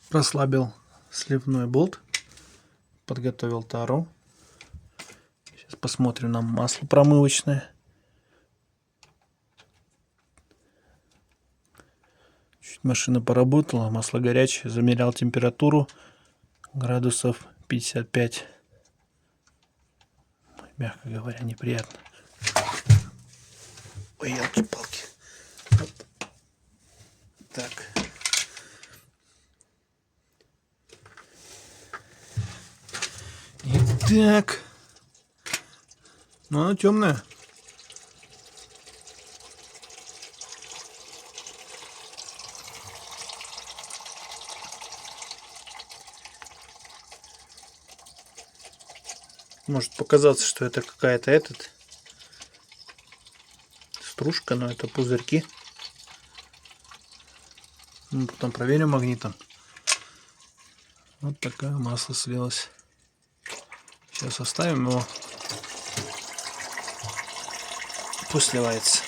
Прослабил сливной болт. Подготовил тару. Сейчас посмотрим на масло промывочное. Чуть машина поработала, масло горячее. Замерял температуру градусов 55. Мягко говоря, неприятно. Ой, елки-палки. Вот. Так. Итак. Ну, она темная. Может показаться, что это какая-то стружка, но это пузырьки. Ну, потом проверим магнитом. Вот такое масло слилось. Сейчас оставим его. Пусть сливается.